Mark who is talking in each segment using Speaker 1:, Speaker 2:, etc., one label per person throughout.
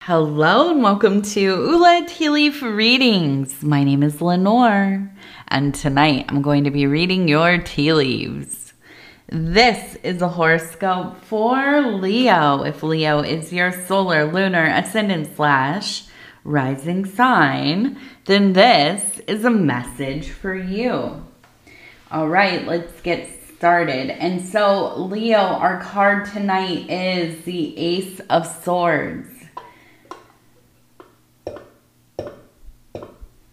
Speaker 1: Hello and welcome to Ula Tea Leaf Readings. My name is Lenor and tonight I'm going to be reading your tea leaves. This is a horoscope for Leo. If Leo is your solar, lunar, ascendant / rising sign, then this is a message for you. All right, let's get started. And so Leo, our card tonight is the Ace of Swords.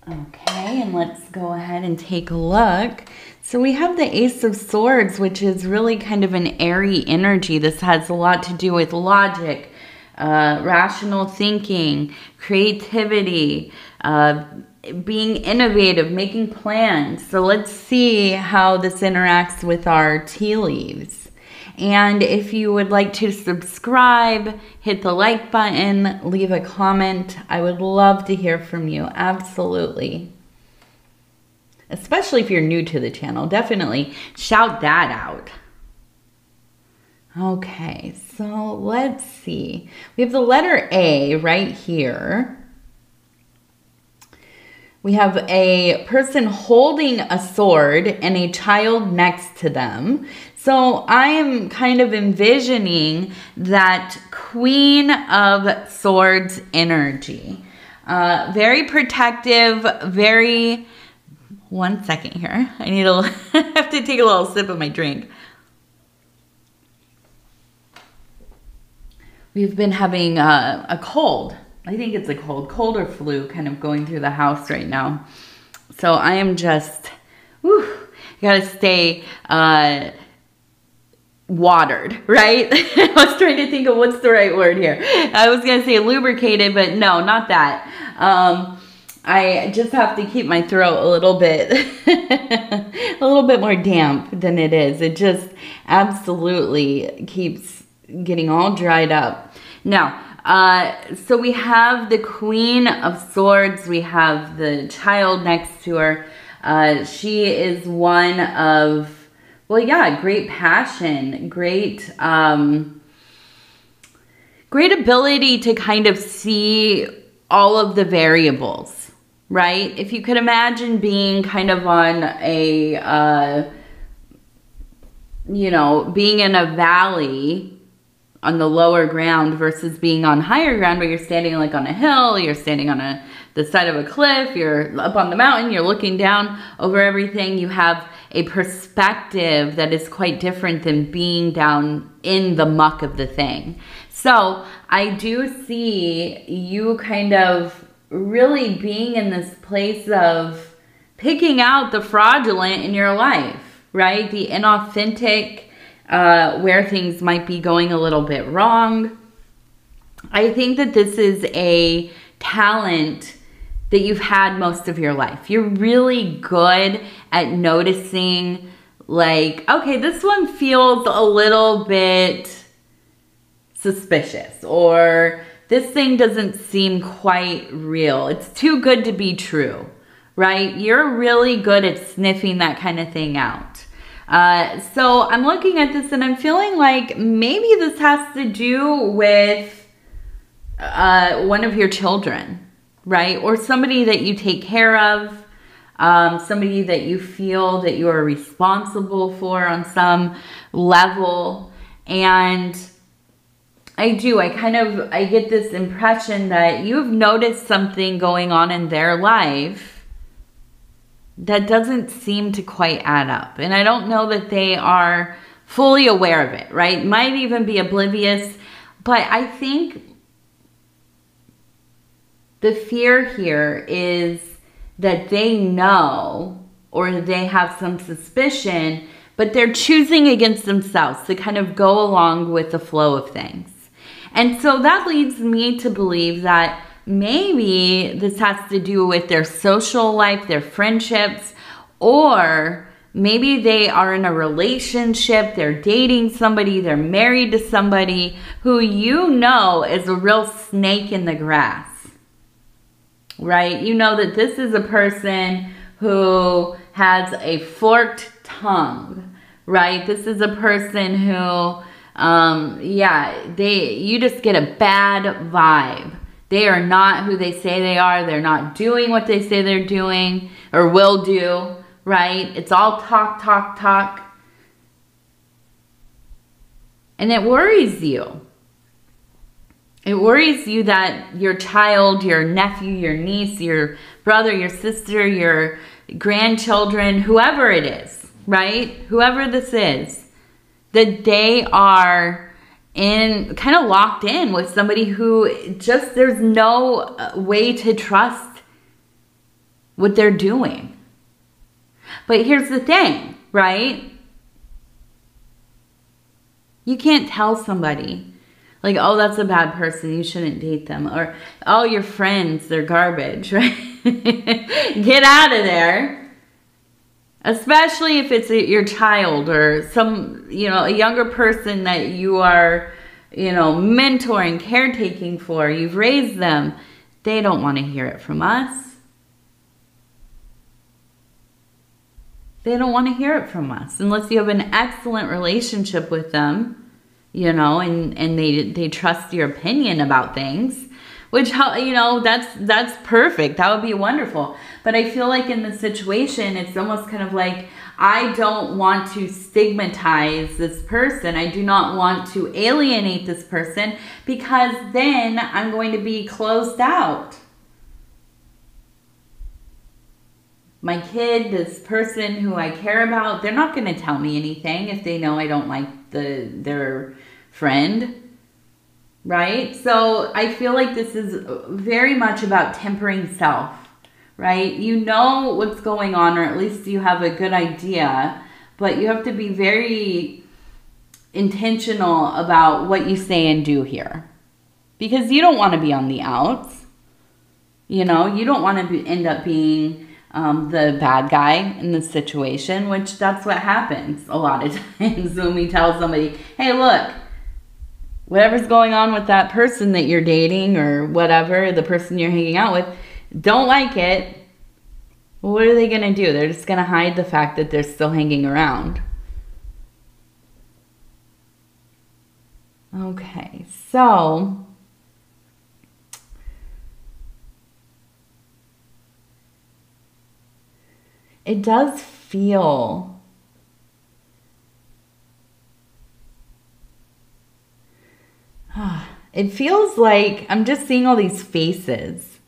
Speaker 1: Okay, and let's go ahead and take a look. So we have the Ace of Swords, which is really kind of an airy energy. This has a lot to do with logic, rational thinking, creativity, being innovative, making plans. So let's see how this interacts with our tea leaves. And if you would like to subscribe, hit the like button, leave a comment. I would love to hear from you. Absolutely. Especially if you're new to the channel. Definitely shout that out. Okay, so let's see. We have the letter A right here. We have a person holding a sword and a child next to them. So I am kind of envisioning that Queen of Swords energy. Very protective, very... One second here. I need a... I have to take a little sip of my drink. We've been having a cold. I think it's a cold or flu kind of going through the house right now. So I am just... Whew, gotta stay... watered, right? I was trying to think of what's the right word here. I was going to say lubricated, but no, not that. I just have to keep my throat a little bit, a little bit more damp than it is. It just absolutely keeps getting all dried up. Now, so we have the Queen of Swords. We have the child next to her. She is one of... Well, yeah, great passion, great ability to kind of see all of the variables, right? If you could imagine being kind of on a, being in a valley on the lower ground versus being on higher ground where you're standing like on a hill, you're standing on the side of a cliff, you're up on the mountain, you're looking down over everything. You have a perspective that is quite different than being down in the muck of the thing. So I do see you kind of really being in this place of picking out the fraudulent in your life, right? The inauthentic, where things might be going a little bit wrong. I think that this is a talent that you've had most of your life. You're really good at noticing, like, okay, this one feels a little bit suspicious, or this thing doesn't seem quite real. It's too good to be true, right? You're really good at sniffing that kind of thing out. So I'm looking at this and I'm feeling like maybe this has to do with one of your children, right? Or somebody that you take care of, somebody that you feel that you are responsible for on some level. And I get this impression that you've noticed something going on in their life that doesn't seem to quite add up. And I don't know that they are fully aware of it, right? Might even be oblivious, but I think the fear here is that they know, or they have some suspicion, but they're choosing against themselves to kind of go along with the flow of things. And so that leads me to believe that maybe this has to do with their social life, their friendships, or maybe they are in a relationship, they're dating somebody, they're married to somebody who you know is a real snake in the grass. Right? You know that this is a person who has a forked tongue, right? This is a person who, you just get a bad vibe They are not who they say they are. They're not doing what they say they're doing or will do, right? It's all talk, talk, talk. And it worries you. It worries you that your child, your nephew, your niece, your brother, your sister, your grandchildren, whoever it is, right? Whoever this is, that they are kind of locked in with somebody who just, there's no way to trust what they're doing. But here's the thing, right? You can't tell somebody, like, oh, that's a bad person, you shouldn't date them. Or, oh, your friends, they're garbage, right? Get out of there. Especially if it's your child or some, a younger person that you are, mentoring, caretaking for. You've raised them. They don't want to hear it from us. They don't want to hear it from us unless you have an excellent relationship with them, and they trust your opinion about things, which, that's perfect. That would be wonderful. But I feel like in this situation, it's almost kind of like, I don't want to stigmatize this person. I do not want to alienate this person because then I'm going to be closed out. My kid, this person who I care about, they're not going to tell me anything if they know I don't like their friend, right? So I feel like this is very much about tempering self, right? You know what's going on, or at least you have a good idea, but you have to be very intentional about what you say and do here, because you don't want to be on the outs. You don't want to end up being the bad guy in the situation, which that's what happens a lot of times when we tell somebody, hey, look, whatever's going on with that person that you're dating or whatever, the person you're hanging out with, don't like it. Well, what are they going to do? They're just going to hide the fact that they're still hanging around. Okay, so it does feel it feels like I'm just seeing all these faces.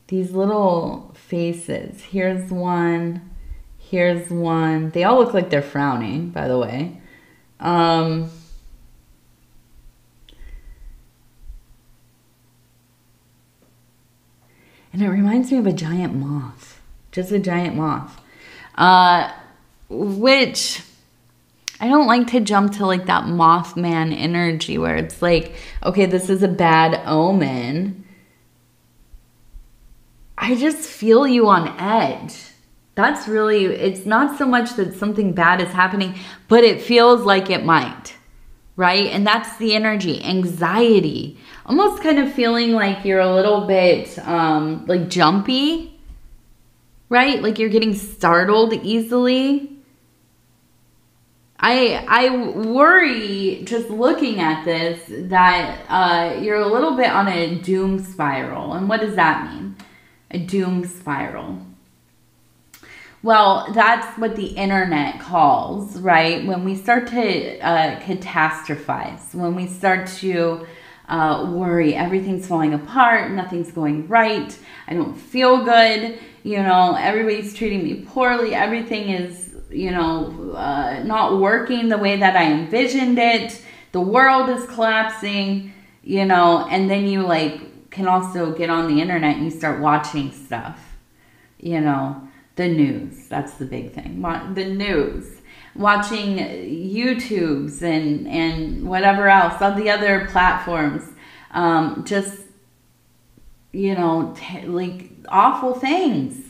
Speaker 1: These little faces. Here's one. Here's one. They all look like they're frowning, by the way. And it reminds me of a giant moth. Just a giant moth. Which I don't like to jump to like that Mothman energy where it's like, okay, this is a bad omen. I just feel you on edge. That's really, it's not so much that something bad is happening, but it feels like it might, right? And that's the energy, anxiety, almost kind of feeling like you're a little bit like jumpy, right? Like you're getting startled easily. I worry just looking at this that you're a little bit on a doom spiral. And what does that mean? A doom spiral. Well, that's what the internet calls, right? When we start to catastrophize, when we start to worry, everything's falling apart, nothing's going right, I don't feel good, everybody's treating me poorly, everything is, not working the way that I envisioned it, the world is collapsing, and then you can also get on the internet and you start watching stuff, the news, that's the big thing, the news, watching YouTubes and whatever else, on the other platforms, just, awful things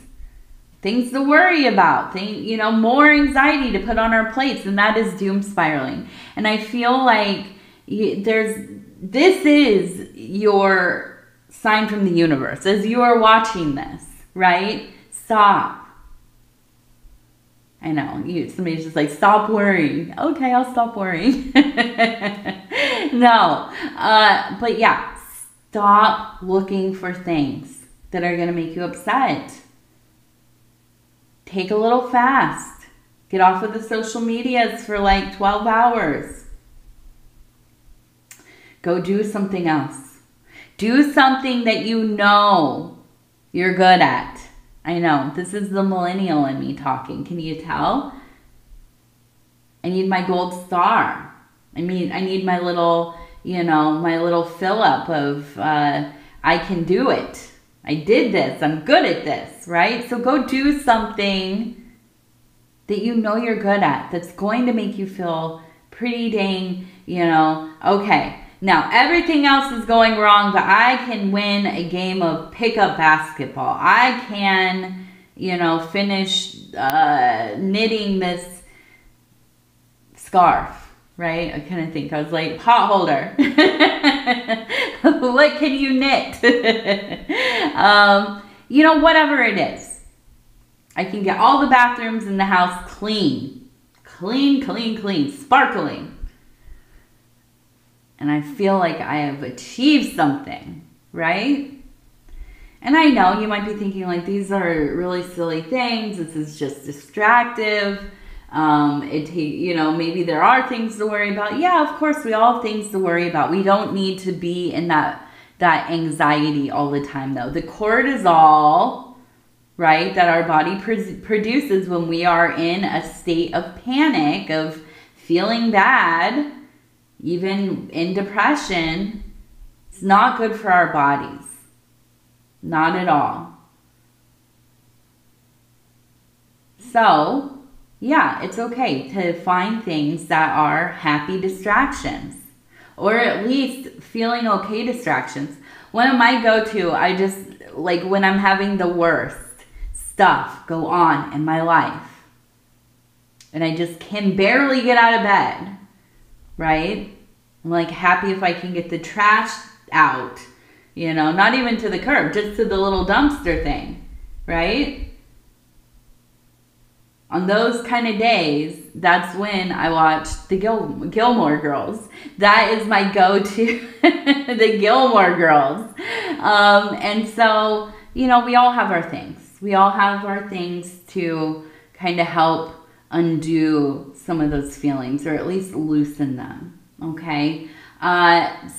Speaker 1: to worry about, more anxiety to put on our plates, and that is doom spiraling. And I feel like this is your sign from the universe as you are watching this, right? Stop. I know, somebody's just like, stop worrying. Okay, I'll stop worrying. No, but yeah, Stop looking for things that are going to make you upset. Take a little fast. Get off of the social medias for like 12 hours. Go do something else. Do something that you know you're good at. I know, this is the millennial in me talking. Can you tell? I need my gold star. I need my little, my little fill up of I can do it. I did this. I'm good at this, right? So go do something that you know you're good at that's going to make you feel pretty dang, okay. Now, everything else is going wrong, but I can win a game of pickup basketball. I can, finish knitting this scarf, right? I couldn't think. I was like, pot holder. What can you knit? Whatever it is. I can get all the bathrooms in the house clean. Clean, clean, clean. Sparkling. And I feel like I have achieved something, right? And I know you might be thinking like, these are really silly things. This is just distractive. Maybe there are things to worry about. Yeah, of course, we all have things to worry about. We don't need to be in that anxiety all the time, though. The cortisol, right, that our body produces when we are in a state of panic, of feeling bad, even in depression, it's not good for our bodies. Not at all. So, yeah, it's okay to find things that are happy distractions, or at least feeling okay distractions. One of my go-to, I just, like when I'm having the worst stuff go on in my life, and I just can barely get out of bed, right? I'm like happy if I can get the trash out, not even to the curb, just to the little dumpster thing, right? On those kind of days, that's when I watch the Gilmore Girls. That is my go-to, the Gilmore Girls. And so, we all have our things. We all have our things to kind of help undo some of those feelings, or at least loosen them, okay?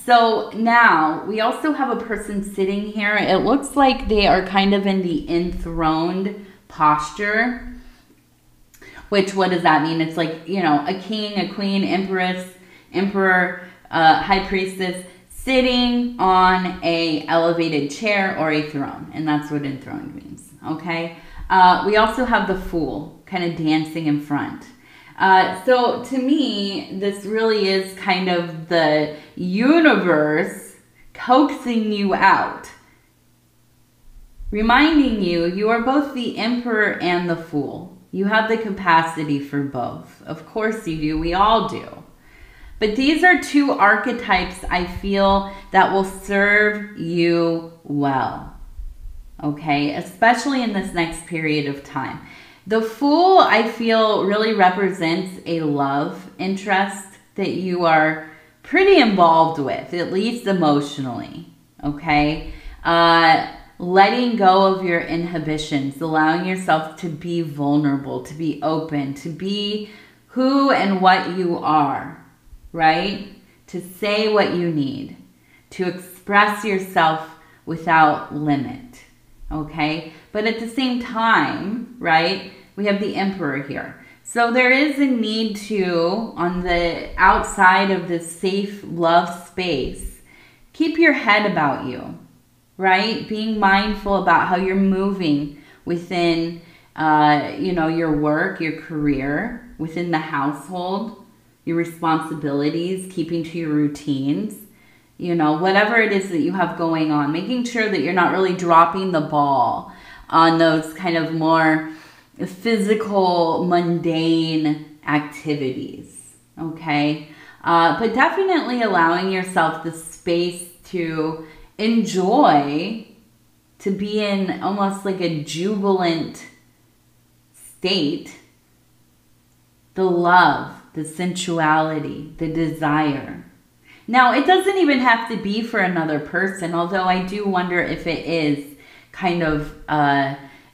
Speaker 1: So now we also have a person sitting here. It looks like they are kind of in the enthroned posture, which, what does that mean? It's like, a king, a queen, empress, emperor, high priestess sitting on a elevated chair or a throne. And that's what enthroned means, okay? We also have the fool kind of dancing in front. So to me, this really is kind of the universe coaxing you out, reminding you are both the emperor and the fool. You have the capacity for both. Of course you do. We all do. But these are two archetypes I feel that will serve you well, okay? Especially in this next period of time. The Fool, I feel, really represents a love interest that you are pretty involved with, at least emotionally, okay? Letting go of your inhibitions, allowing yourself to be vulnerable, to be open, to be who and what you are, right? To say what you need, to express yourself without limit, okay? But at the same time, right, we have the Emperor here. So there is a need to, on the outside of this safe love space, keep your head about you, right? Being mindful about how you're moving within, your work, your career, within the household, your responsibilities, keeping to your routines, whatever it is that you have going on, making sure that you're not really dropping the ball on those kind of more physical, mundane activities, okay? But definitely allowing yourself the space to enjoy, to be in almost like a jubilant state, the love, the sensuality, the desire. Now, it doesn't even have to be for another person, although I do wonder if it is kind of,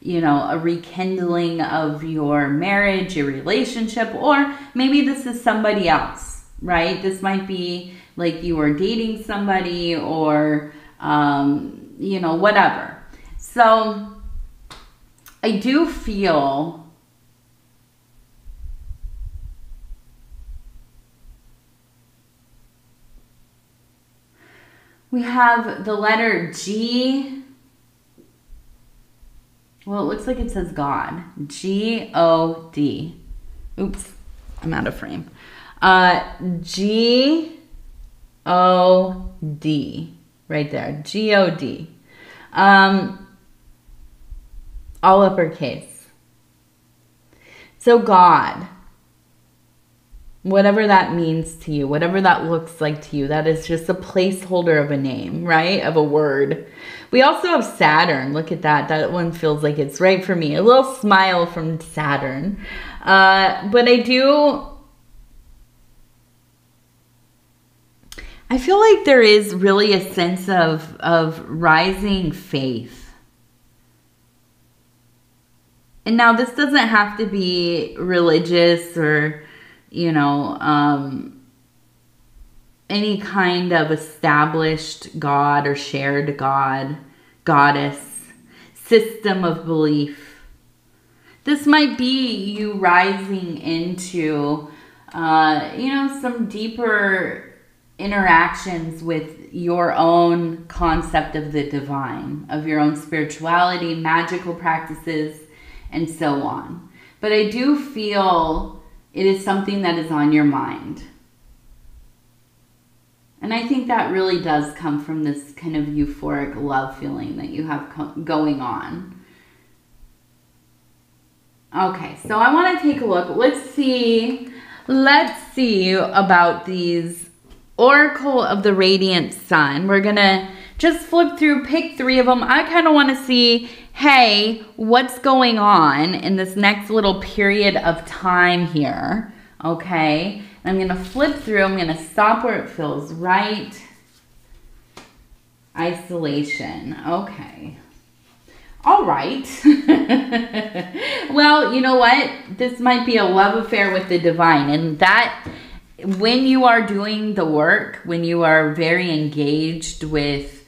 Speaker 1: you know, a rekindling of your marriage, your relationship, or maybe this is somebody else, right? This might be like you are dating somebody or, you know, whatever. So I do feel we have the letter G. Well, it looks like it says God. G-O-D. Oops, I'm out of frame. G-O-D. Right there. G-O-D. All uppercase. So God, whatever that means to you, whatever that looks like to you, that is just a placeholder of a name, right? Of a word. We also have Saturn. Look at that. That one feels like it's right for me. A little smile from Saturn. But I feel like there is really a sense of rising faith. And now this doesn't have to be religious or, you know, any kind of established God or shared God, goddess, system of belief. This might be you rising into, you know, some deeper interactions with your own concept of the divine, of your own spirituality, magical practices, and so on. But I do feel it is something that is on your mind. And I think that really does come from this kind of euphoric love feeling that you have going on. Okay, so I want to take a look. Let's see about these Oracle of the Radiant Sun. We're going to just flip through, pick 3 of them. I kind of want to see, hey, what's going on in this next little period of time here, okay? I'm going to flip through. I'm going to stop where it feels right. Isolation. Okay. All right. Well, you know what? This might be a love affair with the divine. And that, when you are doing the work, when you are very engaged with,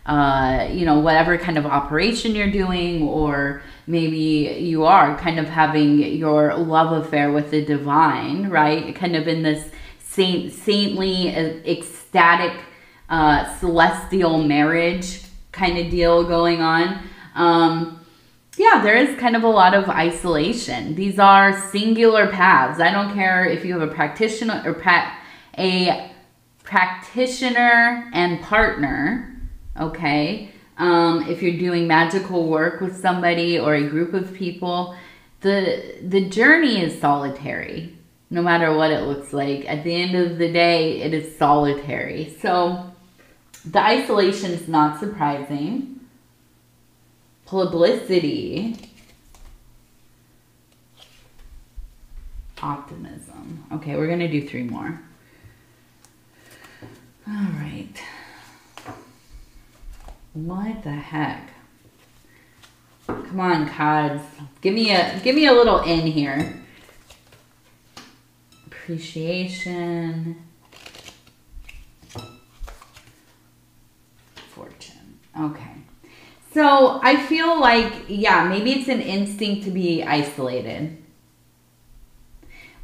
Speaker 1: you know, whatever kind of operation you're doing, or maybe you are kind of having your love affair with the divine, right? Kind of in this saintly, ecstatic, celestial marriage kind of deal going on. Yeah, there is kind of a lot of isolation. These are singular paths. I don't care if you have a practitioner or a practitioner and partner, okay? If you're doing magical work with somebody or a group of people, the journey is solitary, no matter what it looks like. At the end of the day, it is solitary. So the isolation is not surprising. Publicity. Optimism. Okay, we're going to do 3 more. All right. What the heck? Come on, cards. Give me a little in here. Appreciation. Fortune. Okay. So I feel like, yeah, maybe it's an instinct to be isolated.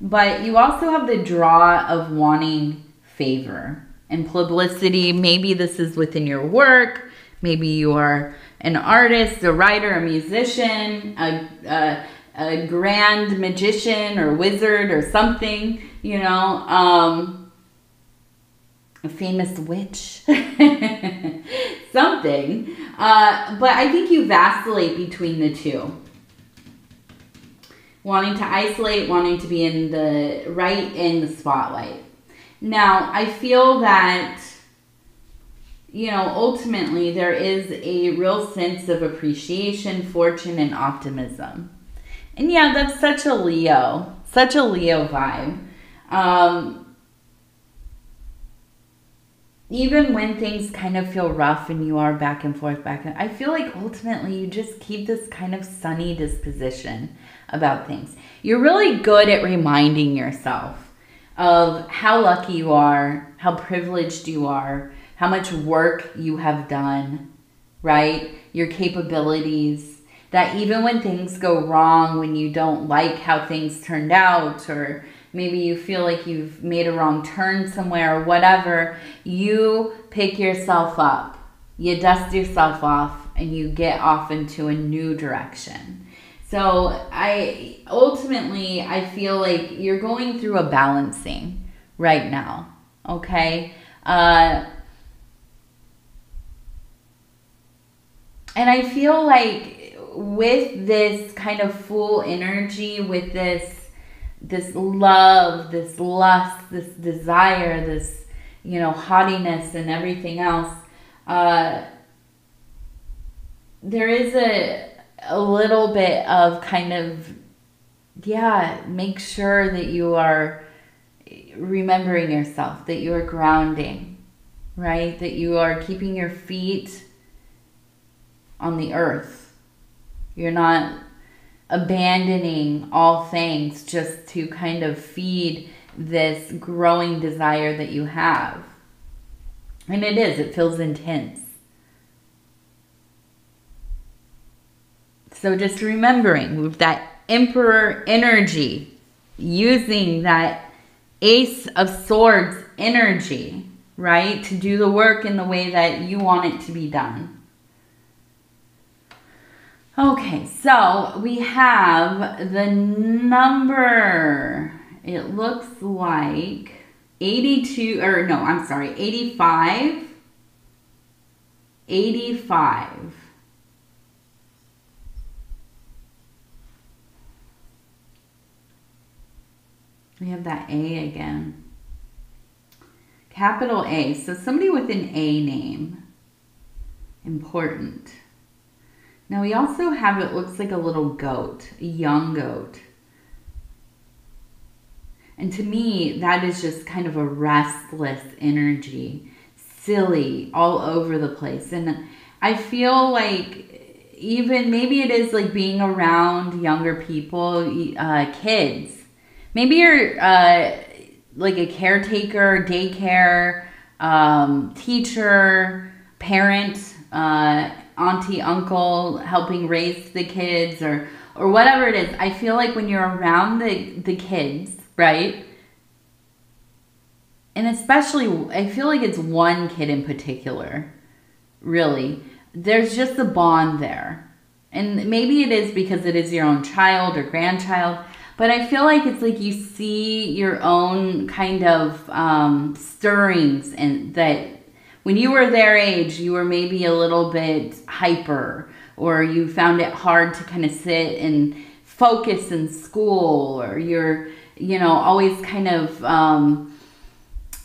Speaker 1: But you also have the draw of wanting favor and publicity. Maybe this is within your work. Maybe you are an artist, a writer, a musician, a grand magician or wizard or something, you know, a famous witch, something. But I think you vacillate between the two. Wanting to isolate, wanting to be in the spotlight. Now, I feel that, you know, ultimately there is a real sense of appreciation, fortune, and optimism. And yeah, that's such a Leo vibe. even when things kind of feel rough and you are back and forth, I feel like ultimately you just keep this kind of sunny disposition about things. You're really good at reminding yourself of how lucky you are, how privileged you are, how much work you have done, right? Your capabilities, that even when things go wrong, when you don't like how things turned out, or maybe you feel like you've made a wrong turn somewhere or whatever, you pick yourself up, you dust yourself off, and you get off into a new direction. So I feel like you're going through a balancing right now, okay? And I feel like with this kind of Fool energy, with this love, this lust, this desire, this, you know, haughtiness and everything else, there is a little bit of kind of, yeah, make sure that you are remembering yourself, that you are grounding, right? That you are keeping your feet on the earth. You're not abandoning all things just to kind of feed this growing desire that you have. And it feels intense. So just remembering with that Emperor energy, using that Ace of Swords energy, right? To do the work in the way that you want it to be done. Okay, so we have the number, it looks like 85. 85. We have that A again. Capital A. So somebody with an A name. Important. Now we also have, it looks like a little goat, a young goat. And to me, that is just kind of a restless energy. Silly, all over the place. And I feel like even, maybe it is like being around younger people, kids. Maybe you're like a caretaker, daycare, teacher, parent, auntie, uncle, helping raise the kids, or whatever it is. I feel like when you're around the kids, right? And especially, I feel like it's one kid in particular, really. There's just a bond there. And maybe it is because it is your own child or grandchild. But I feel like it's like you see your own kind of stirrings, and that when you were their age, you were maybe a little bit hyper, or you found it hard to kind of sit and focus in school, or you're, you know, always kind of,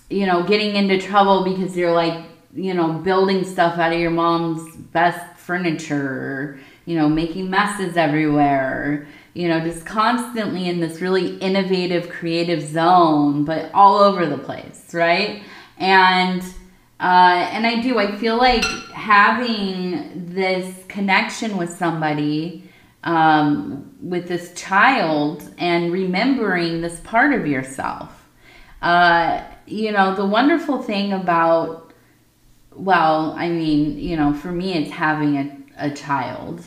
Speaker 1: you know, getting into trouble because you're like, you know, building stuff out of your mom's best furniture, or, you know, making messes everywhere, you know, just constantly in this really innovative, creative zone, but all over the place, right? And I feel like having this connection with somebody, with this child, and remembering this part of yourself. You know, the wonderful thing about, well, I mean, you know, for me, it's having a child.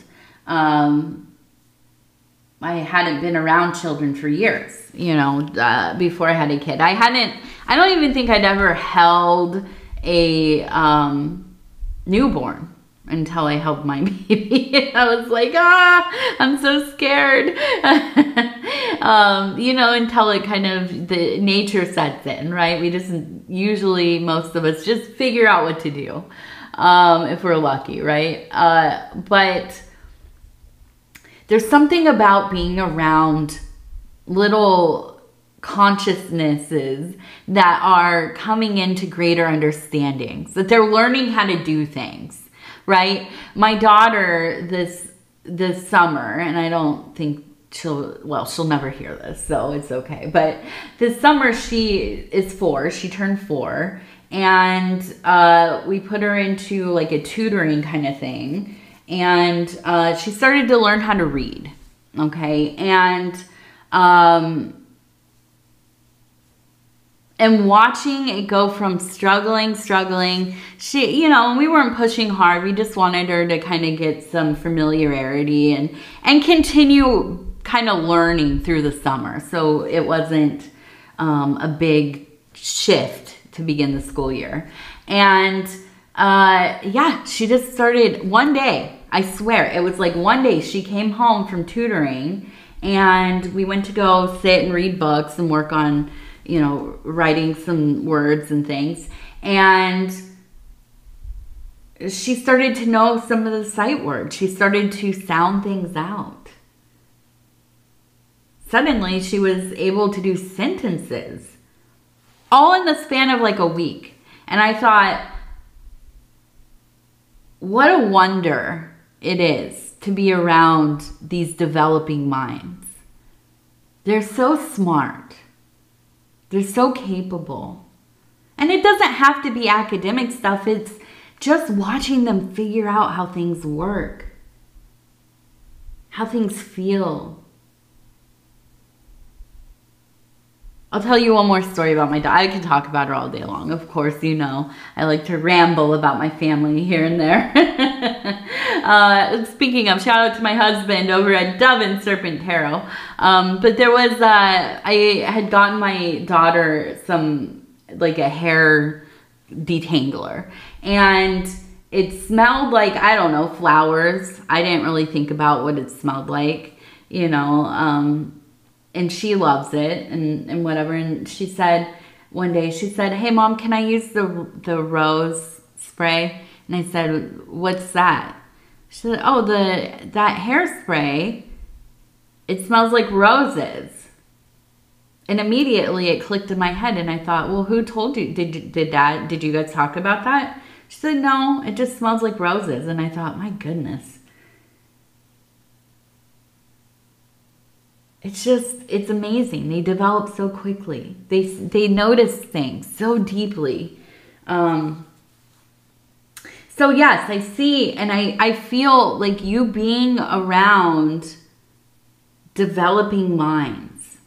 Speaker 1: I hadn't been around children for years, you know, before I had a kid. I don't even think I'd ever held a newborn until I held my baby. I was like, I'm so scared. You know, until it kind of, the nature sets in, right? We just usually, most of us just figure out what to do, if we're lucky, right? But there's something about being around little consciousnesses that are coming into greater understandings, that they're learning how to do things, right? My daughter this summer, and I don't think she'll never hear this, so it's okay. But this summer she is 4, she turned 4, and we put her into like a tutoring kind of thing, and she started to learn how to read, okay, and watching it go from struggling, she, you know, we weren't pushing hard. We just wanted her to kind of get some familiarity and continue kind of learning through the summer. So it wasn't a big shift to begin the school year. And yeah, she just started one day. I swear, it was like one day she came home from tutoring and we went to go sit and read books and work on, you know, writing some words and things. And she started to know some of the sight words. She started to sound things out. Suddenly, she was able to do sentences, all in the span of like a week. And I thought, what a wonder it is to be around these developing minds. They're so smart. They're so capable. And it doesn't have to be academic stuff. It's just watching them figure out how things work, how things feel. I'll tell you one more story about my dog. I can talk about her all day long. Of course, you know, I like to ramble about my family here and there. Speaking of, shout out to my husband over at Dove and Serpent Tarot. But there was, I had gotten my daughter some, like a hair detangler. And it smelled like, I don't know, flowers. I didn't really think about what it smelled like, you know, and she loves it and whatever. And she said, one day she said, "Hey Mom, can I use the rose spray?" And I said, "What's that?" She said, "Oh, that hairspray, it smells like roses." And immediately it clicked in my head and I thought, well, who told you? Did you guys talk about that? She said, "No, it just smells like roses." And I thought, my goodness. It's amazing. They develop so quickly. They notice things so deeply. So yes, I see and I feel like you being around developing minds.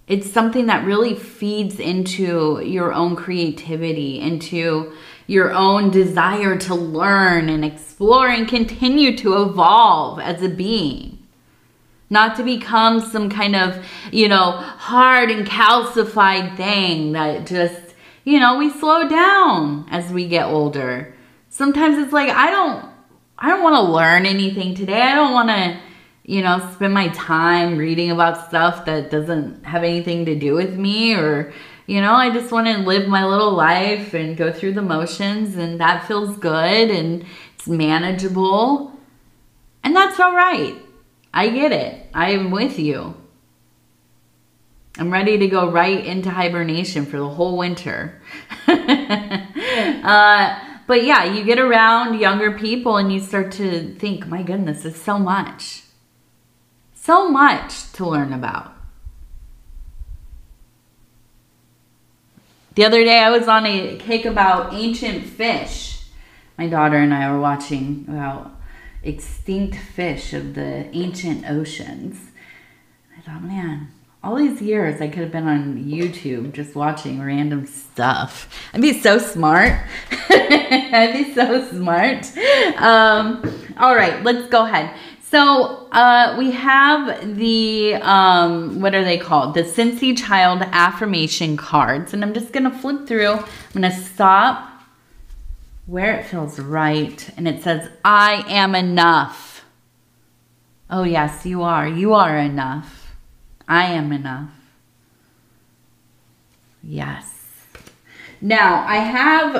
Speaker 1: It's something that really feeds into your own creativity, into your own desire to learn and explore and continue to evolve as a being. Not to become some kind of, you know, hard and calcified thing that just, you know, we slow down as we get older. Sometimes it's like, I don't want to learn anything today. I don't want to, you know, spend my time reading about stuff that doesn't have anything to do with me, or, you know, I just want to live my little life and go through the motions, and that feels good and it's manageable. And that's all right. I get it. I am with you. I'm ready to go right into hibernation for the whole winter. But yeah, you get around younger people and you start to think, my goodness, it's so much. So much to learn about. The other day I was on a kick about ancient fish. My daughter and I were watching about extinct fish of the ancient oceans. I thought, man, all these years I could have been on YouTube just watching random stuff. I'd be so smart. I'd be so smart. All right, let's go ahead. So we have the, what are they called? The Cincy Child Affirmation Cards. And I'm just going to flip through. I'm going to stop where it feels right. And it says, I am enough. Oh, yes, you are. You are enough. I am enough. Yes. Now, I have,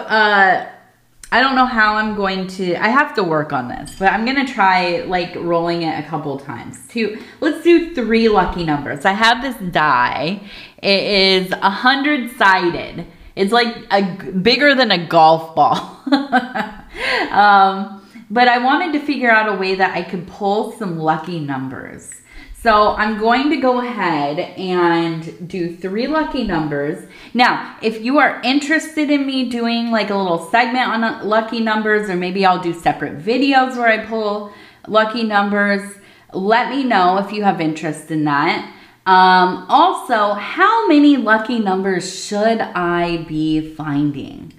Speaker 1: I don't know how I'm going to, I have to work on this, but I'm going to try like rolling it a couple times. Let's do 3 lucky numbers. I have this die. It is 100-sided. It's like bigger than a golf ball. But I wanted to figure out a way that I could pull some lucky numbers. So I'm going to go ahead and do 3 lucky numbers. Now, if you are interested in me doing like a little segment on lucky numbers, or maybe I'll do separate videos where I pull lucky numbers, let me know if you have interest in that. Also, how many lucky numbers should I be finding?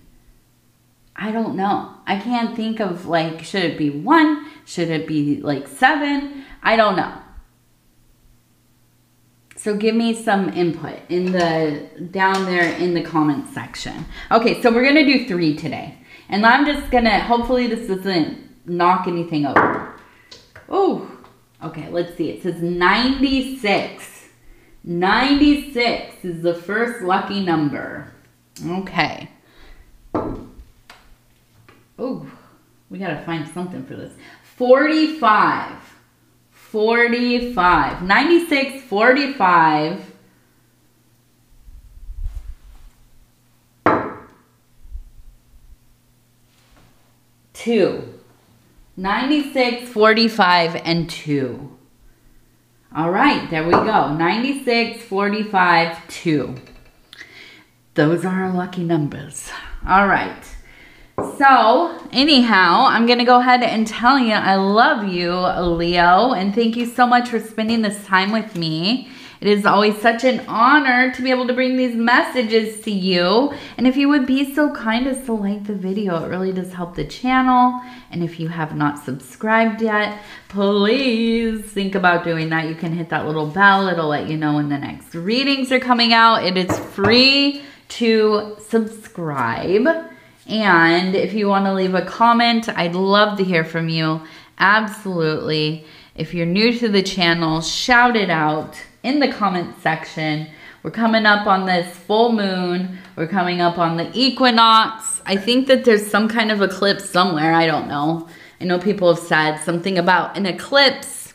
Speaker 1: I don't know. I can't think of like, should it be 1? Should it be like 7? I don't know. So give me some input in down there in the comment section. Okay, so we're gonna do 3 today. And I'm just gonna, hopefully this doesn't knock anything over. Oh, okay, let's see. It says 96. 96 is the first lucky number. Okay. Oh, we gotta find something for this. 45. 45. 96, 45. Two. 96, 45, and 2. All right, there we go. 96, 45, 2. Those are our lucky numbers. All right. So, anyhow, I'm going to go ahead and tell you I love you, Leo, and thank you so much for spending this time with me. It is always such an honor to be able to bring these messages to you. And if you would be so kind as to like the video, it really does help the channel. And if you have not subscribed yet, please think about doing that. You can hit that little bell. It'll let you know when the next readings are coming out. It is free to subscribe. And if you want to leave a comment, I'd love to hear from you. Absolutely. If you're new to the channel, shout it out in the comment section. We're coming up on this full moon. We're coming up on the equinox. I think that there's some kind of eclipse somewhere. I don't know. I know people have said something about an eclipse.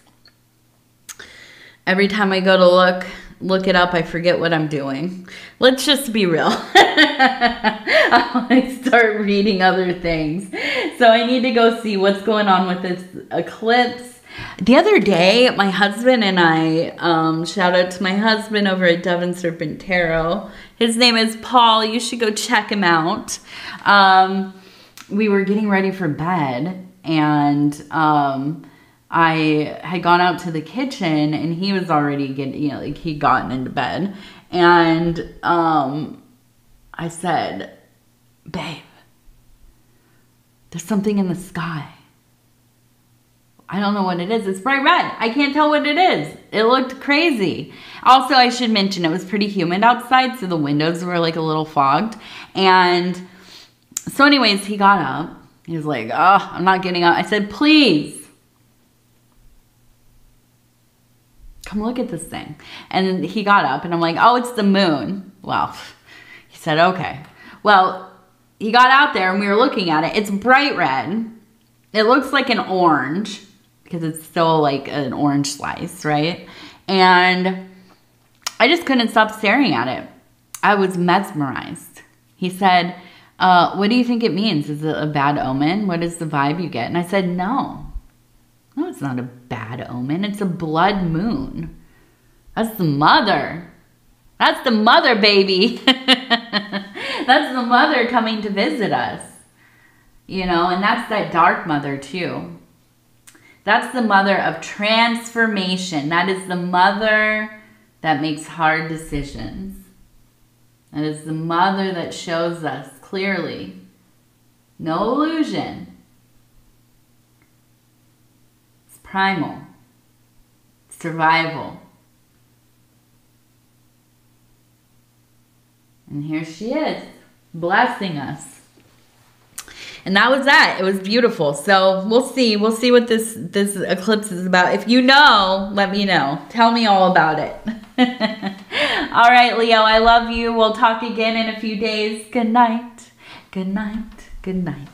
Speaker 1: Every time I go to look it up, I forget what I'm doing. Let's just be real. I start reading other things. So I need to go see what's going on with this eclipse. The other day, my husband and I, shout out to my husband over at Dove and Serpent Tarot. His name is Paul. You should go check him out. We were getting ready for bed, and I had gone out to the kitchen, and he was already getting, like he'd gotten into bed. And I said, babe, there's something in the sky. I don't know what it is. It's bright red. I can't tell what it is. It looked crazy. Also, I should mention it was pretty humid outside, so the windows were like a little fogged. And so anyways, he got up. He was like, oh, I'm not getting up. I said, please, come look at this thing. And he got up, and I'm like, oh, it's the moon. Well, he said, okay. Well, he got out there, and we were looking at it. It's bright red. It looks like an orange, because it's still like an orange slice, right? And I just couldn't stop staring at it. I was mesmerized. He said, what do you think it means? Is it a bad omen? What is the vibe you get? And I said, no. No, it's not a bad omen. It's a blood moon. That's the mother. That's the mother, baby. That's the mother coming to visit us. You know, and that's that dark mother too. That's the mother of transformation. That is the mother that makes hard decisions. That is the mother that shows us clearly. No illusion. It's primal. Survival. And here she is, blessing us. And that was that. It was beautiful. So we'll see. We'll see what this eclipse is about. If you know, let me know. Tell me all about it. All right, Leo, I love you. We'll talk again in a few days. Good night. Good night. Good night.